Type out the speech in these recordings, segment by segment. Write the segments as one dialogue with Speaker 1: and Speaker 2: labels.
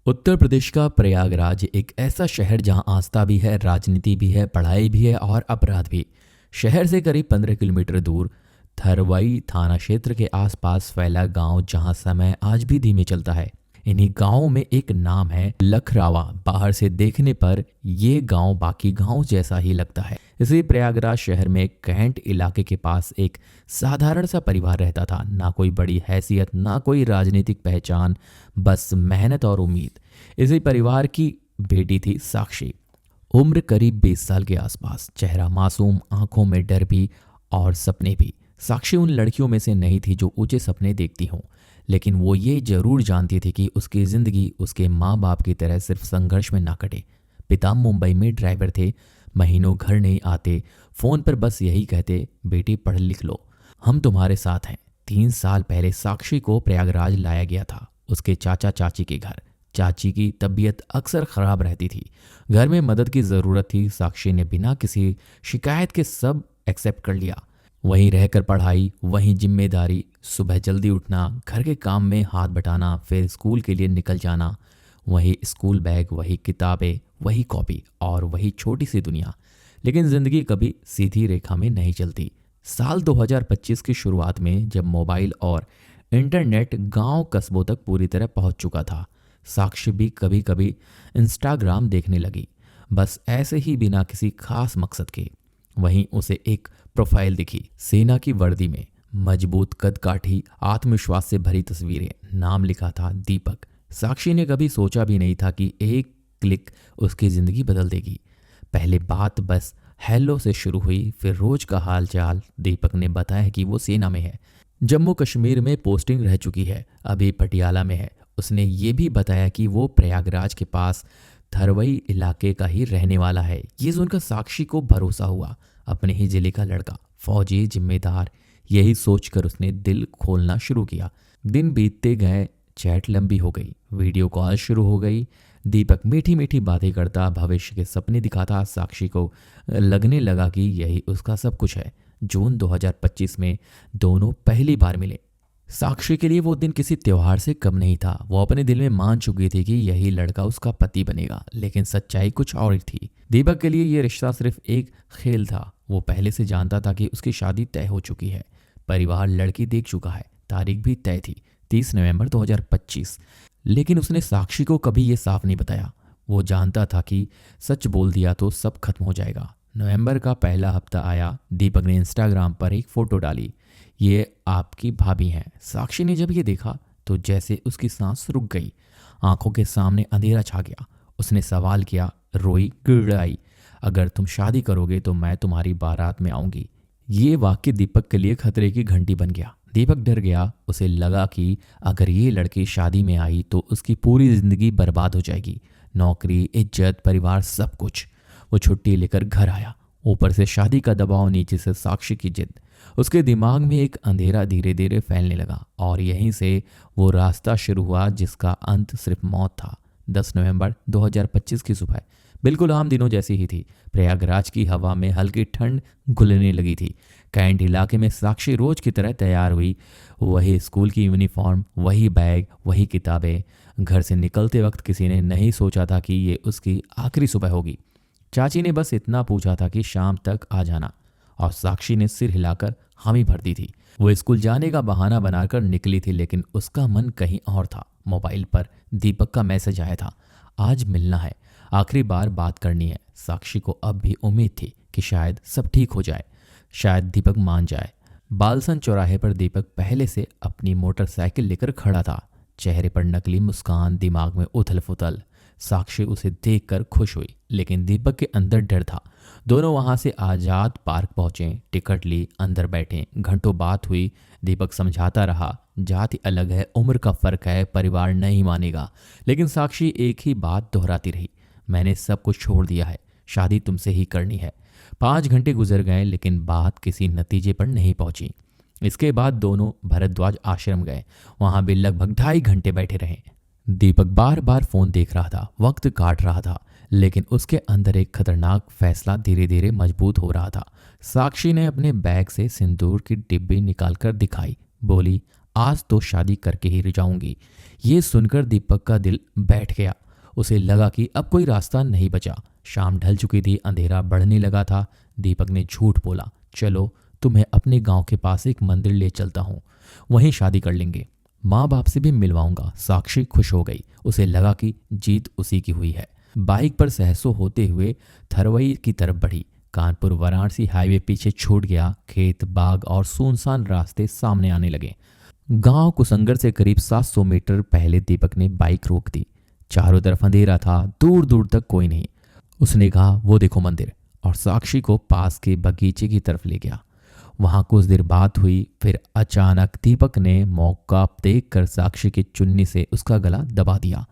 Speaker 1: उत्तर प्रदेश का प्रयागराज एक ऐसा शहर जहां आस्था भी है, राजनीति भी है, पढ़ाई भी है और अपराध भी। शहर से करीब 15 किलोमीटर दूर थरवई थाना क्षेत्र के आसपास फैला गांव जहां समय आज भी धीमे चलता है। इन्हीं गांवों में एक नाम है लखरावा। बाहर से देखने पर ये गांव बाकी गांव जैसा ही लगता है। इसी प्रयागराज शहर में कैंट इलाके के पास एक साधारण सा परिवार रहता था। ना कोई बड़ी हैसियत, ना कोई राजनीतिक पहचान, बस मेहनत और उम्मीद। इसी परिवार की बेटी थी साक्षी। उम्र करीब 20 साल के आसपास, चेहरा मासूम, आंखों में डर भी और सपने भी। साक्षी उन लड़कियों में से नहीं थी जो ऊंचे सपने देखती हों, लेकिन वो ये जरूर जानती थी कि उसकी जिंदगी उसके माँ बाप की तरह सिर्फ संघर्ष में ना कटे। पिता मुंबई में ड्राइवर थे, महीनों घर नहीं आते, फोन पर बस यही कहते, बेटी पढ़ लिख लो, हम तुम्हारे साथ हैं। 3 साल पहले साक्षी को प्रयागराज लाया गया था, उसके चाचा चाची के घर। चाची की तबीयत अक्सर खराब रहती थी, घर में मदद की ज़रूरत थी। साक्षी ने बिना किसी शिकायत के सब एक्सेप्ट कर लिया। वहीं रहकर पढ़ाई, वहीं जिम्मेदारी, सुबह जल्दी उठना, घर के काम में हाथ बटाना, फिर स्कूल के लिए निकल जाना। वही स्कूल बैग, वही किताबें, वही कॉपी और वही छोटी सी दुनिया। लेकिन जिंदगी कभी सीधी रेखा में नहीं चलती। साल 2025 की शुरुआत में जब मोबाइल और इंटरनेट गांव कस्बों तक पूरी तरह पहुंच चुका था, साक्षी भी कभी कभी इंस्टाग्राम देखने लगी, बस ऐसे ही बिना किसी खास मकसद के। वहीं उसे एक प्रोफाइल दिखी, सेना की वर्दी में, मजबूत कदकाठी, आत्मविश्वास से भरी तस्वीरें। नाम लिखा था दीपक। साक्षी ने कभी सोचा भी नहीं था कि एक क्लिक उसकी जिंदगी बदल देगी। पहले बात बस हेलो से शुरू हुई, फिर रोज का हाल चाल। दीपक ने बताया कि वो सेना में है, जम्मू कश्मीर में पोस्टिंग रह चुकी है, अभी पटियाला में है। उसने ये भी बताया कि वो प्रयागराज के पास थरवई इलाके का ही रहने वाला है। ये सुनकर साक्षी को भरोसा हुआ, अपने ही जिले का लड़का, फौजी, जिम्मेदार। यही सोचकर उसने दिल खोलना शुरू किया। दिन बीतते गए, चैट लंबी हो गई, वीडियो कॉल शुरू हो गई। दीपक मीठी मीठी बातें करता, भविष्य के सपने दिखाता। साक्षी को लगने लगा कि यही उसका सब कुछ है। जून 2025 में दोनों पहली बार मिले। साक्षी के लिए वो दिन किसी त्योहार से कम नहीं था। वो अपने दिल में मान चुकी थी कि यही लड़का उसका पति बनेगा, लेकिन सच्चाई कुछ और थी। दीपक के लिए ये रिश्ता सिर्फ एक खेल था। वो पहले से जानता था कि उसकी शादी तय हो चुकी है, परिवार लड़की देख चुका है, तारीख भी तय थी, 30 नवंबर 2025। लेकिन उसने साक्षी को कभी ये साफ नहीं बताया। वो जानता था कि सच बोल दिया तो सब खत्म हो जाएगा। नवंबर का पहला हफ्ता आया, दीपक ने इंस्टाग्राम पर एक फोटो डाली, ये आपकी भाभी हैं। साक्षी ने जब ये देखा तो जैसे उसकी सांस रुक गई, आंखों के सामने अंधेरा छा गया। उसने सवाल किया, रोई, गिड़गिड़ाई, अगर तुम शादी करोगे तो मैं तुम्हारी बारात में आऊंगी। ये वाक्य दीपक के लिए खतरे की घंटी बन गया। दीपक डर गया। उसे लगा कि अगर ये लड़की शादी में आई तो उसकी पूरी जिंदगी बर्बाद हो जाएगी, नौकरी, इज्जत, परिवार, सब कुछ। वो छुट्टी लेकर घर आया, ऊपर से शादी का दबाव, नीचे से साक्षी की जिद। उसके दिमाग में एक अंधेरा धीरे धीरे फैलने लगा और यहीं से वो रास्ता शुरू हुआ जिसका अंत सिर्फ मौत था। 10 नवंबर 2025 की सुबह बिल्कुल आम दिनों जैसी ही थी। प्रयागराज की हवा में हल्की ठंड घुलने लगी थी। कैंट इलाके में साक्षी रोज की तरह तैयार हुई, वही स्कूल की यूनिफॉर्म, वही बैग, वही किताबें। घर से निकलते वक्त किसी ने नहीं सोचा था कि ये उसकी आखिरी सुबह होगी। चाची ने बस इतना पूछा था कि शाम तक आ जाना, और साक्षी ने सिर हिलाकर हामी भर दी थी। वो स्कूल जाने का बहाना बनाकर निकली थी, लेकिन उसका मन कहीं और था। मोबाइल पर दीपक का मैसेज आया था, आज मिलना है, आखिरी बार बात करनी है। साक्षी को अब भी उम्मीद थी कि शायद सब ठीक हो जाए, शायद दीपक मान जाए। बालसन चौराहे पर दीपक पहले से अपनी मोटरसाइकिल लेकर खड़ा था, चेहरे पर नकली मुस्कान, दिमाग में उथल पुथल। साक्षी उसे देखकर खुश हुई, लेकिन दीपक के अंदर डर था। दोनों वहां से आजाद पार्क पहुंचे, टिकट ली, अंदर बैठे, घंटों बात हुई। दीपक समझाता रहा, जाति अलग है, उम्र का फर्क है, परिवार नहीं मानेगा। लेकिन साक्षी एक ही बात दोहराती रही, मैंने सब कुछ छोड़ दिया है, शादी तुमसे ही करनी है। 5 घंटे गुजर गए, लेकिन बात किसी नतीजे पर नहीं पहुंची। इसके बाद दोनों भरद्वाज आश्रम गए, वहां भी लगभग 2.5 घंटे बैठे रहे। दीपक बार बार फोन देख रहा था, वक्त काट रहा था, लेकिन उसके अंदर एक खतरनाक फैसला धीरे धीरे मजबूत हो रहा था। साक्षी ने अपने बैग से सिंदूर की डिब्बी निकालकर दिखाई, बोली, आज तो शादी करके ही जाऊंगी। ये सुनकर दीपक का दिल बैठ गया। उसे लगा कि अब कोई रास्ता नहीं बचा। शाम ढल चुकी थी, अंधेरा बढ़ने लगा था। दीपक ने झूठ बोला, चलो तुम्हें अपने गांव के पास एक मंदिर ले चलता हूँ, वहीं शादी कर लेंगे, माँ बाप से भी मिलवाऊंगा। साक्षी खुश हो गई। उसे लगा कि जीत उसी की हुई है। बाइक पर सहसो होते हुए थरवई की तरफ बढ़ी। कानपुर वाराणसी हाईवे पीछे छूट गया। खेत, बाग और सुनसान रास्ते सामने आने लगे। गांव कुसंगर से करीब 700 मीटर पहले दीपक ने बाइक रोक दी। चारों तरफ अंधेरा था, दूर दूर तक कोई नहीं। उसने कहा, वो देखो मंदिर, और साक्षी को पास के बगीचे की तरफ ले गया। वहां कुछ देर बात हुई, फिर अचानक दीपक ने मौका देखकर साक्षी की चुन्नी से उसका गला दबा दिया।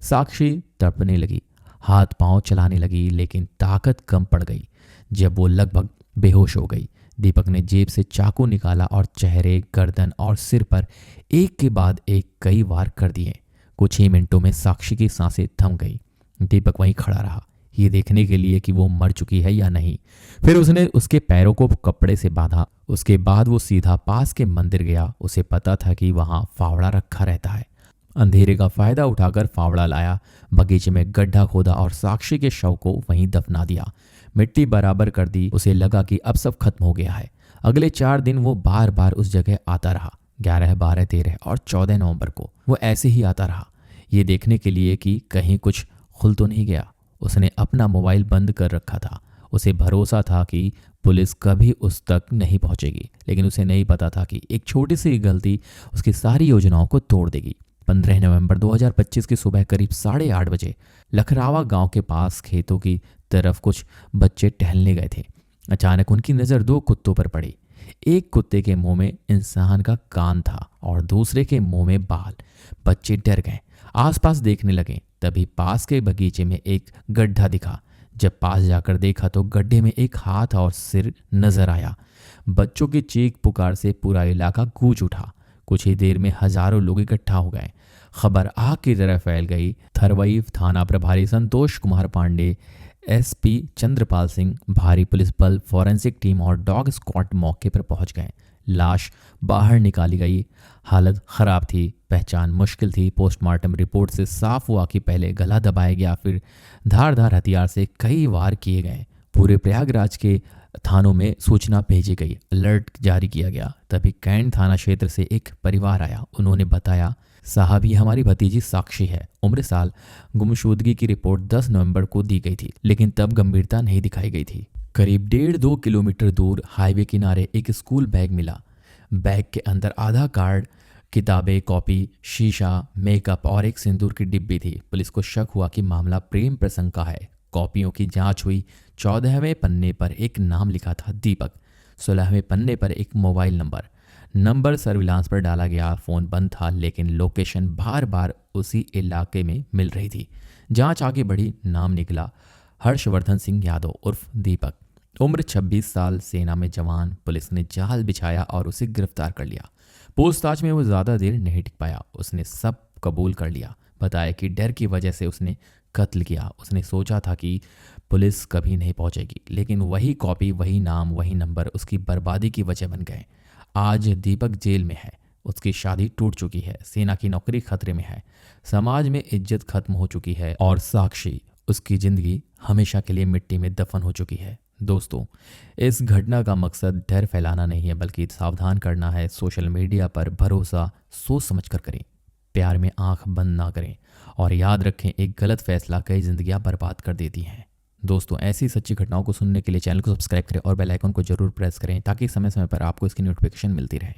Speaker 1: साक्षी तड़पने लगी, हाथ पांव चलाने लगी, लेकिन ताकत कम पड़ गई। जब वो लगभग बेहोश हो गई, दीपक ने जेब से चाकू निकाला और चेहरे, गर्दन और सिर पर एक के बाद एक कई वार कर दिए। कुछ ही मिनटों में साक्षी की सांसें थम गई। दीपक वहीं खड़ा रहा, ये देखने के लिए कि वो मर चुकी है या नहीं। फिर उसने उसके पैरों को कपड़े से बांधा। उसके बाद वो सीधा पास के मंदिर गया। उसे पता था कि वहां फावड़ा रखा रहता है। अंधेरे का फायदा उठाकर फावड़ा लाया, बगीचे में गड्ढा खोदा और साक्षी के शव को वहीं दफना दिया। मिट्टी बराबर कर दी। उसे लगा कि अब सब खत्म हो गया है। अगले 4 दिन वो बार बार उस जगह आता रहा। 11, 12, 13 और 14 नवंबर को वो ऐसे ही आता रहा, ये देखने के लिए कि कहीं कुछ खुल तो नहीं गया। उसने अपना मोबाइल बंद कर रखा था। उसे भरोसा था कि पुलिस कभी उस तक नहीं पहुंचेगी, लेकिन उसे नहीं पता था कि एक छोटी सी गलती उसकी सारी योजनाओं को तोड़ देगी। 15 नवंबर 2025 की सुबह करीब 8:30 बजे लखरावा गांव के पास खेतों की तरफ कुछ बच्चे टहलने गए थे। अचानक उनकी नज़र 2 कुत्तों पर पड़ी। एक कुत्ते के मुंह में इंसान का कान था और दूसरे के मुंह में बाल। बच्चे डर गए, आसपास देखने लगे। तभी पास के बगीचे में एक गड्ढा दिखा। जब पास जाकर देखा तो गड्ढे में एक हाथ और सिर नजर आया। बच्चों की चीख पुकार से पूरा इलाका गूंज उठा। कुछ ही देर में हजारों लोग इकट्ठा हो गए। खबर आग की तरह फैल गई। थरवई थाना प्रभारी संतोष कुमार पांडे, एसपी चंद्रपाल सिंह, भारी पुलिस बल, फॉरेंसिक टीम और डॉग स्क्वाड मौके पर पहुंच गए। लाश बाहर निकाली गई। हालत खराब थी, पहचान मुश्किल थी। पोस्टमार्टम रिपोर्ट से साफ हुआ कि पहले गला दबाया गया, फिर धारदार हथियार से कई वार किए गए। पूरे प्रयागराज के थानों में सूचना भेजी गई, अलर्ट जारी किया गया। तभी कैंट थाना क्षेत्र से एक परिवार आया। उन्होंने बताया, साहब ये हमारी भतीजी साक्षी है, उम्र साल। गुमशुदगी की रिपोर्ट 10 नवंबर को दी गई थी, लेकिन तब गंभीरता नहीं दिखाई गई थी। करीब 1.5-2 किलोमीटर दूर हाईवे किनारे एक स्कूल बैग मिला। बैग के अंदर आधार कार्ड, किताबें, कॉपी, शीशा, मेकअप और एक सिंदूर की डिब्बी थी। पुलिस को शक हुआ कि मामला प्रेम प्रसंग का है। कॉपियों की जांच हुई। 14वें पन्ने पर एक नाम लिखा था दीपक। 16वें पन्ने पर एक मोबाइल नंबर सर्विलांस पर डाला गया। फ़ोन बंद था, लेकिन लोकेशन बार बार उसी इलाके में मिल रही थी। जांच आगे बढ़ी। नाम निकला हर्षवर्धन सिंह यादव उर्फ दीपक, उम्र 26 साल, सेना में जवान। पुलिस ने जाल बिछाया और उसे गिरफ्तार कर लिया। पूछताछ में वो ज़्यादा देर नहीं टिक पाया। उसने सब कबूल कर लिया। बताया कि डर की वजह से उसने कत्ल किया। उसने सोचा था कि पुलिस कभी नहीं पहुंचेगी, लेकिन वही कॉपी, वही नाम, वही नंबर उसकी बर्बादी की वजह बन गए। आज दीपक जेल में है। उसकी शादी टूट चुकी है। सेना की नौकरी खतरे में है। समाज में इज्जत खत्म हो चुकी है और साक्षी, उसकी जिंदगी हमेशा के लिए मिट्टी में दफन हो चुकी है। दोस्तों, इस घटना का मकसद डर फैलाना नहीं है, बल्कि सावधान करना है। सोशल मीडिया पर भरोसा सोच समझ कर करें। प्यार में आंख बंद ना करें और याद रखें, एक गलत फैसला कई जिंदगियां बर्बाद कर देती हैं। दोस्तों, ऐसी सच्ची घटनाओं को सुनने के लिए चैनल को सब्सक्राइब करें और बेल आइकन को जरूर प्रेस करें, ताकि समय समय पर आपको इसकी नोटिफिकेशन मिलती रहे।